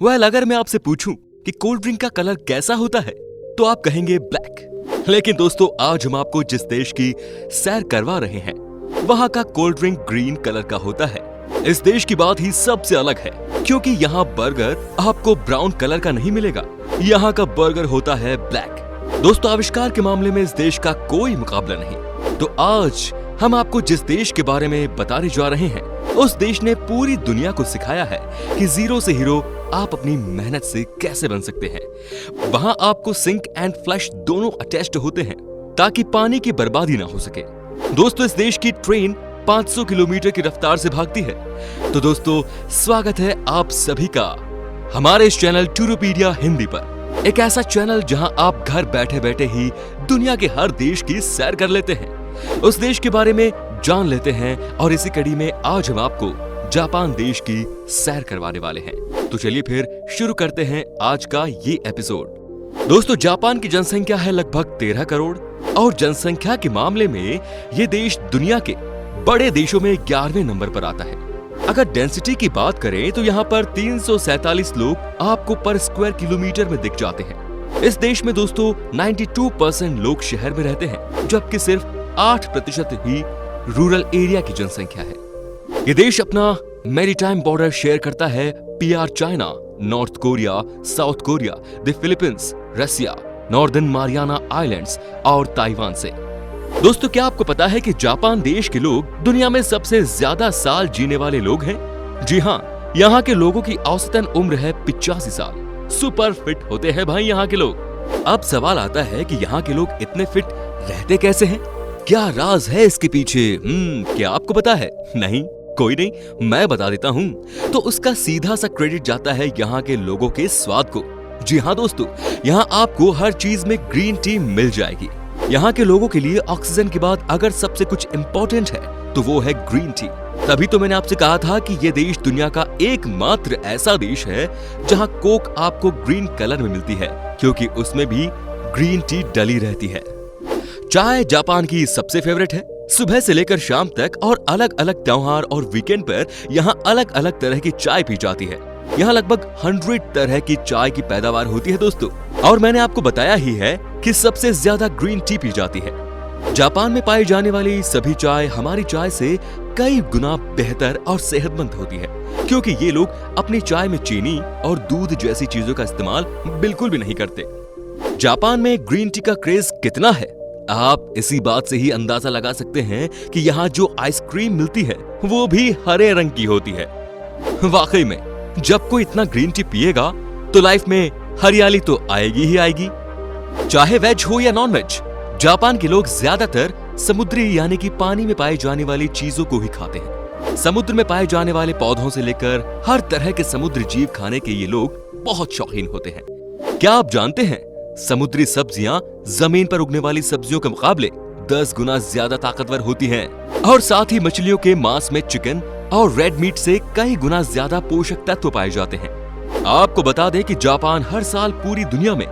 अगर मैं आपसे पूछूं कि कोल्ड ड्रिंक का कलर कैसा होता है तो आप कहेंगे ब्लैक। लेकिन दोस्तों, आज हम आपको जिस देश की सैर करवा रहे हैं वहां का कोल्ड ड्रिंक ग्रीन कलर का होता है। इस देश की बात ही सबसे अलग है, क्योंकि यहाँ बर्गर आपको ब्राउन कलर का नहीं मिलेगा। यहाँ का बर्गर होता है ब्लैक। दोस्तों, आविष्कार के मामले में इस देश का कोई मुकाबला नहीं। तो आज हम आपको जिस देश के बारे में बताने जा रहे हैं, उस देश ने पूरी दुनिया को सिखाया है कि जीरो से हीरो आप अपनी मेहनत से कैसे बन सकते हैं। वहां आपको सिंक एंड फ्लैश दोनों अटैच्ड होते हैं ताकि पानी की बर्बादी ना हो सके। दोस्तों, इस देश की ट्रेन 500 किलोमीटर की रफ्तार से भागती है। तो दोस्तों, स्वागत है आप सभी का हमारे इस चैनल टूरोपीडिया हिंदी पर। एक ऐसा चैनल जहां आप घर बैठे बैठे ही दुनिया के हर देश की सैर कर लेते हैं, उस देश के बारे में जान लेते हैं। और इसी कड़ी में आज हम आपको जापान देश की सैर करवाने वाले हैं। तो चलिए फिर शुरू करते हैं आज का ये एपिसोड। दोस्तों, जापान की जनसंख्या है लगभग 13 करोड़ और जनसंख्या के मामले में ये देश दुनिया के बड़े देशों में 11वें नंबर पर आता है। अगर डेंसिटी की बात करें तो यहाँ पर 347 लोग आपको पर स्क्वायर किलोमीटर में दिख जाते हैं। इस देश में दोस्तों 92% लोग शहर में रहते हैं, जबकि सिर्फ 8% ही रूरल एरिया की जनसंख्या है। ये देश अपना मैरीटाइम बॉर्डर शेयर करता है PR China, North Korea, South Korea, the Philippines, Russia, Northern Mariana Islands और ताइवान से। दोस्तों, क्या आपको पता है कि जापान देश के लोग दुनिया में सबसे ज्यादा साल जीने वाले लोग हैं? जी हाँ, यहाँ के लोगों की औसतन उम्र है 85 साल। सुपर फिट होते हैं भाई यहाँ के लोग। अब सवाल आता है कि यहाँ के लोग इतने फिट रहते कैसे हैं? क्या राज है इसके पीछे? क्या आपको पता है? नहीं, कोई नहीं, मैं बता देता हूँ। तो उसका सीधा सा क्रेडिट जाता है यहाँ के लोगों के स्वाद को। जी हाँ दोस्तों, यहाँ आपको हर चीज में ग्रीन टी मिल जाएगी। यहाँ के लोगों के लिए ऑक्सीजन के बाद अगर सबसे कुछ इम्पोर्टेंट है तो वो है ग्रीन टी। तभी तो मैंने आपसे कहा था कि ये देश दुनिया का एकमात्र ऐसा देश है जहाँ कोक आपको ग्रीन कलर में मिलती है, क्योंकि उसमें भी ग्रीन टी डली रहती है। चाय जापान की सबसे फेवरेट है। सुबह से लेकर शाम तक और अलग अलग त्योहार और वीकेंड पर यहाँ अलग अलग तरह की चाय पी जाती है। यहाँ लगभग 100 तरह की चाय की पैदावार होती है दोस्तों। और मैंने आपको बताया ही है कि सबसे ज्यादा ग्रीन टी पी जाती है। जापान में पाई जाने वाली सभी चाय हमारी चाय से कई गुना बेहतर और सेहतमंद होती है, क्योंकि ये लोग अपनी चाय में चीनी और दूध जैसी चीजों का इस्तेमाल बिल्कुल भी नहीं करते। जापान में ग्रीन टी का क्रेज कितना है, आप इसी बात से ही अंदाजा लगा सकते हैं कि यहाँ जो आइसक्रीम मिलती है वो भी हरे रंग की होती है। वाकई में जब कोई इतना ग्रीन टी पिएगा तो लाइफ में हरियाली तो आएगी ही आएगी। चाहे वेज हो या नॉन वेज, जापान के लोग ज्यादातर समुद्री यानी कि पानी में पाई जाने वाली चीजों को ही खाते हैं। समुद्र में पाए जाने वाले पौधों से लेकर हर तरह के समुद्री जीव खाने के ये लोग बहुत शौकीन होते हैं। क्या आप जानते हैं, समुद्री सब्जियां जमीन पर उगने वाली सब्जियों के मुकाबले 10 गुना ज्यादा ताकतवर होती हैं। और साथ ही मछलियों के मांस में चिकन और रेड मीट से कई गुना ज्यादा पोषक तत्व पाए जाते हैं। आपको बता दें कि जापान हर साल पूरी दुनिया में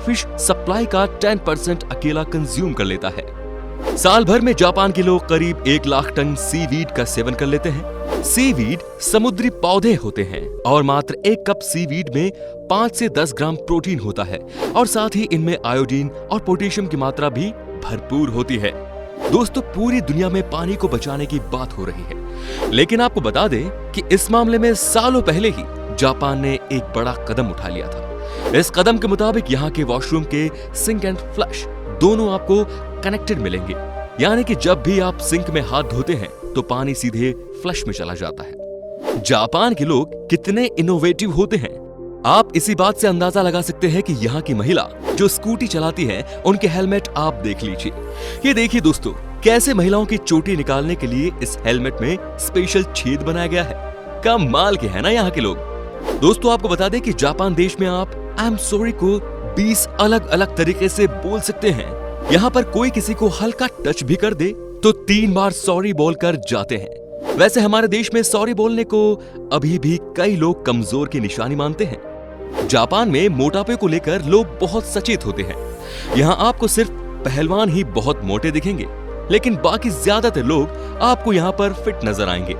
फिश सप्लाई का 10% अकेला कंज्यूम कर लेता है। साल भर में जापान के लोग करीब 1 लाख टन सीवीड का सेवन कर लेते हैं। सीवीड समुद्री पौधे होते हैं और मात्र 1 कप सीवीड में 5 से 10 ग्राम प्रोटीन होता है और साथ ही इनमें आयोडीन और पोटेशियम की मात्रा भी भरपूर होती है। दोस्तों, पूरी दुनिया में पानी को बचाने की बात हो रही है, लेकिन आपको बता दें कि इस मामले में सालों पहले ही जापान ने एक बड़ा कदम उठा लिया था। इस कदम के मुताबिक यहाँ के वॉशरूम के सिंक एंड फ्लश दोनों आपको कनेक्टेड मिलेंगे, यानी कि जब भी आप सिंक में हाथ धोते हैं तो पानी सीधे फ्लश में चला जाता है। जापान के लोग कितने इनोवेटिव होते हैं, आप इसी बात से अंदाजा लगा सकते हैं कि यहाँ की महिला जो स्कूटी चलाती है उनके हेलमेट आप देख लीजिए। ये देखिए दोस्तों, कैसे महिलाओं की चोटी निकालने के लिए इस हेलमेट में स्पेशल छेद बनाया गया है। कमाल के है ना यहाँ के लोग। दोस्तों, आपको बता दें कि जापान देश में आप आई एम सॉरी को 20 अलग अलग तरीके से बोल सकते हैं। यहाँ पर कोई किसी को हल्का टच भी कर दे तो 3 बार सॉरी बोलकर जाते हैं। वैसे हमारे देश में सॉरी बोलने को अभी भी कई लोग कमजोर की निशानी मानते हैं। जापान में मोटापे को लेकर लोग बहुत सचेत होते हैं। यहाँ आपको सिर्फ पहलवान ही बहुत मोटे दिखेंगे, लेकिन बाकी ज्यादातर लोग आपको यहाँ पर फिट नजर आएंगे।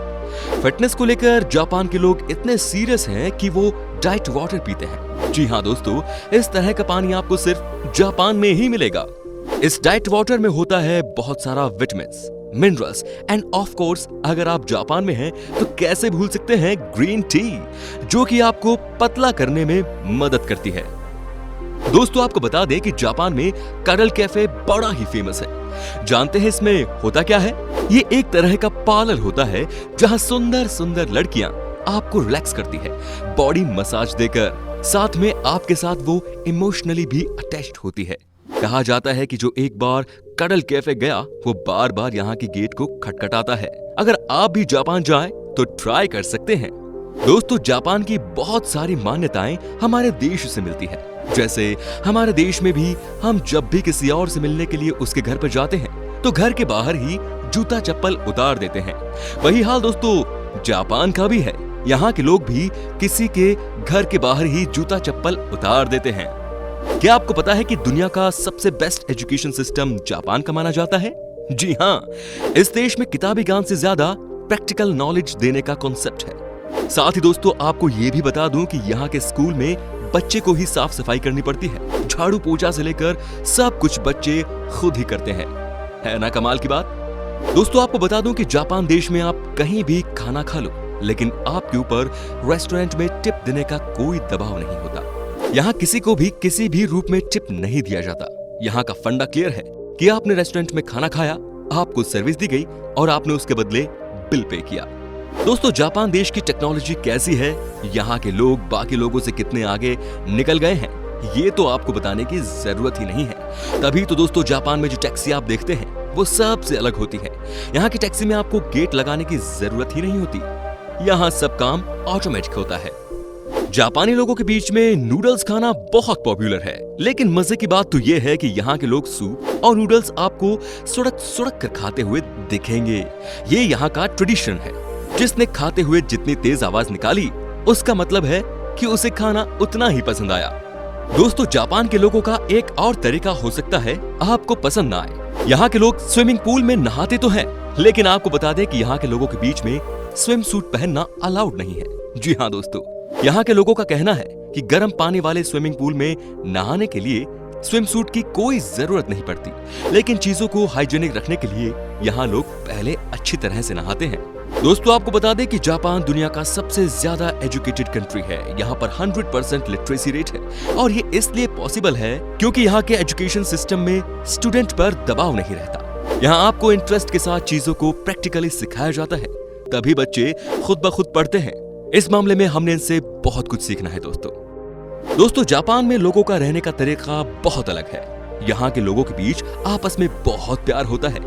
फिटनेस को लेकर जापान के लोग इतने सीरियस हैं कि वो डाइट वाटर पीते हैं। जी हाँ दोस्तों, इस तरह का पानी आपको सिर्फ जापान में ही मिलेगा। इस डाइट वाटर में होता है बहुत सारा vitamins, minerals end of course अगर आप जापान में हैं तो कैसे भूल सकते हैं ग्रीन टी, जो कि आपको पतला करने में मदद करती है। दोस्तों आपको बता दें कि जापान में कडल कैफे बड़ा ही फेमस है। जानते हैं इसमें होता क्या है? ये एक तरह का पार्लर होता है जहां सुंदर सुंदर लड़कियां आपको रिलैक्स करती है, बॉडी मसाज देकर, साथ में आपके साथ वो इमोशनली भी अटैच्ड होती है। कहा जाता है कि जो एक बार कडल कैफे गया वो बार बार यहाँ की गेट को खटखटाता है। अगर आप भी जापान जाएं तो ट्राई कर सकते हैं। दोस्तों जापान की बहुत सारी मान्यताएं हमारे देश से मिलती है। जैसे हमारे देश में भी हम जब भी किसी और से मिलने के लिए उसके घर पर जाते हैं तो घर के बाहर ही जूता चप्पल उतार देते हैं। वही हाल दोस्तों जापान का भी है। यहाँ के लोग भी किसी के घर के बाहर ही जूता चप्पल उतार देते हैं। क्या आपको पता है कि दुनिया का सबसे बेस्ट एजुकेशन सिस्टम जापान का माना जाता है? जी हाँ, इस देश में किताबी ज्ञान से ज्यादा प्रैक्टिकल नॉलेज देने का कॉन्सेप्ट है। साथ ही दोस्तों आपको ये भी बता दूं कि यहाँ के स्कूल में बच्चे को ही साफ सफाई करनी पड़ती है। झाड़ू पोछा से लेकर सब कुछ बच्चे खुद ही करते हैं। है ना कमाल की बात? दोस्तों आपको बता दूं कि जापान देश में आप कहीं भी खाना खा लो, लेकिन आपके ऊपर रेस्टोरेंट में टिप देने का कोई दबाव नहीं होता। यहाँ किसी को भी किसी भी रूप में टिप नहीं दिया जाता। यहाँ का फंडा क्लियर है कि आपने रेस्टोरेंट में खाना खाया, आपको सर्विस दी गई और आपने उसके बदले बिल पे किया। दोस्तों जापान देश की टेक्नोलॉजी कैसी है, यहाँ के लोग बाकी लोगों से कितने आगे निकल गए हैं, ये तो आपको बताने की जरूरत ही नहीं है। तभी तो दोस्तों जापान में जो टैक्सी आप देखते हैं वो सबसे अलग होती है। यहाँ की टैक्सी में आपको गेट लगाने की जरूरत ही नहीं होती। यहाँ सब काम ऑटोमेटिक होता है। जापानी लोगों के बीच में नूडल्स खाना बहुत पॉपुलर है, लेकिन मजे की बात तो ये है कि यहाँ के लोग सूप और नूडल्स आपको सुड़क सुड़क कर खाते हुए दिखेंगे। ये यहाँ का ट्रेडिशन है। जिसने खाते हुए जितनी तेज आवाज निकाली उसका मतलब है कि उसे खाना उतना ही पसंद आया। दोस्तों जापान के लोगों का एक और तरीका हो सकता है आपको पसंद ना आए। यहाँ के लोग स्विमिंग पूल में नहाते तो हैं, लेकिन आपको बता दें कि यहाँ के लोगों के बीच में स्विम सूट पहनना अलाउड नहीं है। जी हाँ दोस्तों, यहाँ के लोगों का कहना है कि गर्म पानी वाले स्विमिंग पूल में नहाने के लिए स्विम सूट की कोई जरूरत नहीं पड़ती, लेकिन चीजों को हाइजीनिक रखने के लिए यहाँ लोग पहले अच्छी तरह से नहाते हैं। दोस्तों आपको बता दें कि जापान दुनिया का सबसे ज्यादा एजुकेटेड कंट्री है। यहाँ पर 100% लिटरेसी रेट है और ये इसलिए पॉसिबल है क्योंकि यहाँ के एजुकेशन सिस्टम में स्टूडेंट पर दबाव नहीं रहता। यहाँ आपको इंटरेस्ट के साथ चीजों को प्रैक्टिकली सिखाया जाता है, तभी बच्चे खुद ब खुद पढ़ते हैं। इस मामले में हमने इनसे बहुत कुछ सीखना है दोस्तों जापान में लोगों का रहने का तरीका बहुत अलग है। यहाँ के लोगों के बीच आपस में बहुत प्यार होता है।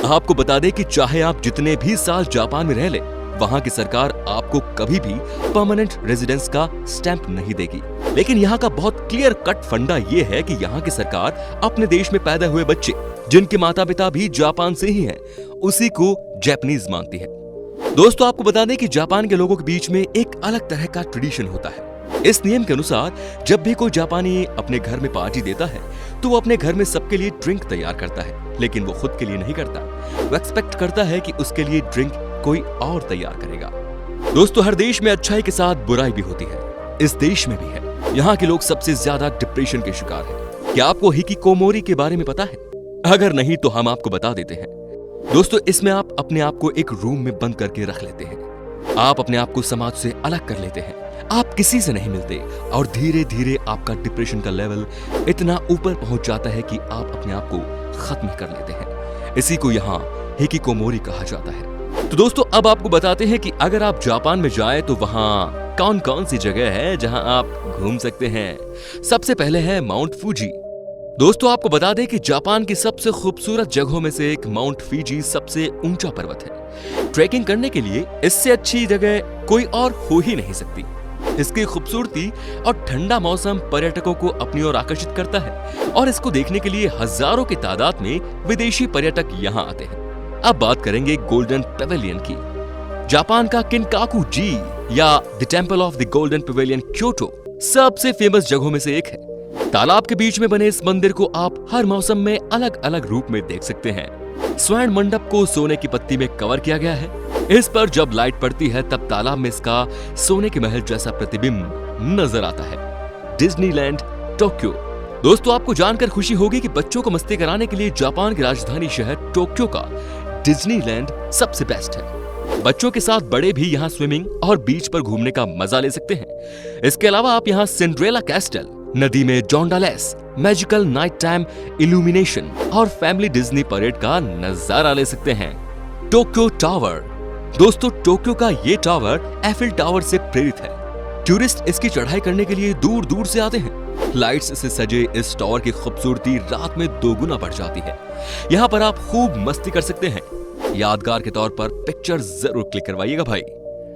आपको बता दें कि चाहे आप जितने भी साल जापान में रह ले, वहाँ की सरकार आपको कभी भी परमानेंट रेजिडेंस का स्टैंप नहीं देगी। लेकिन यहाँ का बहुत क्लियर कट फंडा ये है कि यहाँ की सरकार अपने देश में पैदा हुए बच्चे जिनके माता पिता भी जापान से ही हैं, उसी को जापानीज मानती है। दोस्तों आपको बता दें कि जापान के लोगों के बीच में एक अलग तरह का ट्रेडिशन होता है। इस नियम के अनुसार जब भी कोई जापानी अपने घर में पार्टी देता है तो वो अपने घर में सबके लिए ड्रिंक तैयार करता है, लेकिन वो खुद के लिए नहीं करता। वो एक्सपेक्ट करता है कि उसके लिए ड्रिंक कोई और तैयार करेगा। दोस्तों हर देश में अच्छाई के साथ बुराई भी होती है, इस देश में भी है। यहाँ के लोग सबसे ज्यादा डिप्रेशन के शिकार हैं। क्या आपको हिकिकोमोरी के बारे में पता है? अगर नहीं तो हम आपको बता देते हैं। दोस्तों इसमें आप अपने आप को एक रूम में बंद करके रख लेते हैं। आप अपने आप को समाज से अलग कर लेते हैं, आप किसी से नहीं मिलते और धीरे धीरे आपका डिप्रेशन का लेवल इतना ऊपर पहुंच जाता है कि आप अपने आप को खत्म कर लेते हैं। इसी को यहाँ हिकिकोमोरी कहा जाता है। तो दोस्तों अब आपको बताते हैं कि अगर आप जापान में जाएं तो वहाँ कौन कौन सी जगह है जहाँ आप घूम सकते हैं। सबसे पहले है माउंट फूजी। दोस्तों आपको बता दें कि जापान की सबसे खूबसूरत जगहों में से एक माउंट फूजी सबसे ऊंचा पर्वत है। ट्रैकिंग करने के लिए इससे अच्छी जगह कोई और हो ही नहीं सकती। इसकी खूबसूरती और ठंडा मौसम पर्यटकों को अपनी ओर आकर्षित करता है और इसको देखने के लिए हजारों की तादाद में विदेशी पर्यटक यहाँ आते हैं। अब बात करेंगे गोल्डन पेविलियन की। जापान का किनकाकू जी या the temple of the golden Pavilion Kyoto सबसे फेमस जगहों में से एक है। तालाब के बीच में बने इस मंदिर को आप हर मौसम में अलग अलग रूप में देख सकते हैं। स्वर्ण मंडप को सोने की पत्ती में कवर किया गया है। इस पर जब लाइट पड़ती है तब तालाब में इसका सोने के महल जैसा प्रतिबिंब नजर आता है। Disneyland Tokyo. दोस्तों आपको जानकर खुशी होगी कि बच्चों को मस्ती कराने के लिए जापान की राजधानी शहर टोक्यो का डिज्नीलैंड सबसे बेस्ट है। बच्चों के साथ बड़े भी यहाँ स्विमिंग और बीच पर घूमने का मजा ले सकते हैं। इसके अलावा आप यहाँ सिंड्रेला कैस्टल, नदी में जोंडालेस, मैजिकल नाइट टाइम इल्यूमिनेशन और फैमिली डिज्नी परेड का नजारा ले सकते हैं। Tokyo tower. दोस्तों टोक्यो का ये टावर एफिल टावर से प्रेरित है। टूरिस्ट इसकी चढ़ाई करने के लिए दूर दूर से आते हैं। लाइट्स से सजे इस टावर की खूबसूरती रात में दोगुना बढ़ जाती है। यहाँ पर आप खूब मस्ती कर सकते हैं। यादगार के तौर पर पिक्चर जरूर क्लिक करवाइएगा भाई।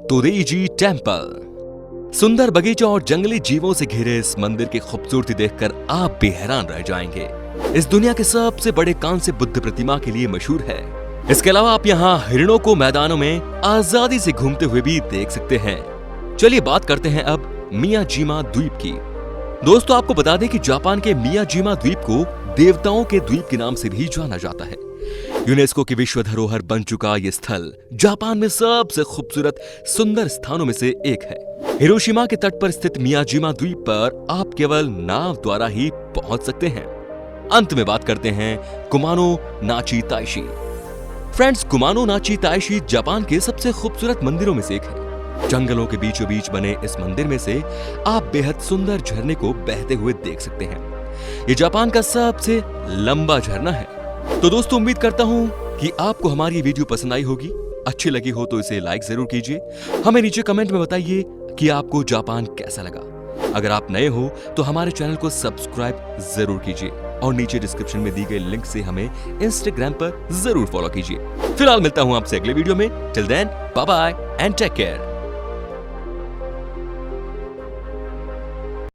तोरेइजी टेम्पल। सुंदर बगीचों और जंगली जीवों से घिरे इस मंदिर की खूबसूरती देखकर आप भी हैरान रह जाएंगे। इस दुनिया के सबसे बड़े कांस्य बुद्ध प्रतिमा के लिए मशहूर है। इसके अलावा आप यहाँ हिरणों को मैदानों में आजादी से घूमते हुए भी देख सकते हैं। चलिए बात करते हैं अब मियाजीमा द्वीप की। दोस्तों आपको बता दें कि जापान के मियाजीमा द्वीप को देवताओं के द्वीप के नाम से भी जाना जाता है। यूनेस्को की विश्व धरोहर बन चुका ये स्थल जापान में सबसे खूबसूरत सुंदर स्थानों में से एक है। हिरोशिमा के तट पर स्थित मियाजीमा द्वीप पर आप केवल नाव द्वारा ही पहुंच सकते हैं। अंत में बात करते हैं कुमानो नाची ताइशी। फ्रेंड्स, कुमानो नाची ताइशी जापान के सबसे खूबसूरत मंदिरों में से एक है। जंगलों के बीचों बीच बने इस मंदिर में से आप बेहद सुंदर झरने को बहते हुए देख सकते हैं। ये जापान का सबसे लंबा झरना है। तो दोस्तों उम्मीद करता हूं कि आपको हमारी ये वीडियो पसंद आई होगी। अच्छी लगी हो तो इसे लाइक जरूर कीजिए। हमें नीचे कमेंट में बताइए कि आपको जापान कैसा लगा। अगर आप नए हो तो हमारे चैनल को सब्सक्राइब जरूर कीजिए और नीचे डिस्क्रिप्शन में दी गई लिंक से हमें इंस्टाग्राम पर जरूर फॉलो कीजिए। फिलहाल मिलता हूं आपसे अगले वीडियो में। Till then bye bye and take care.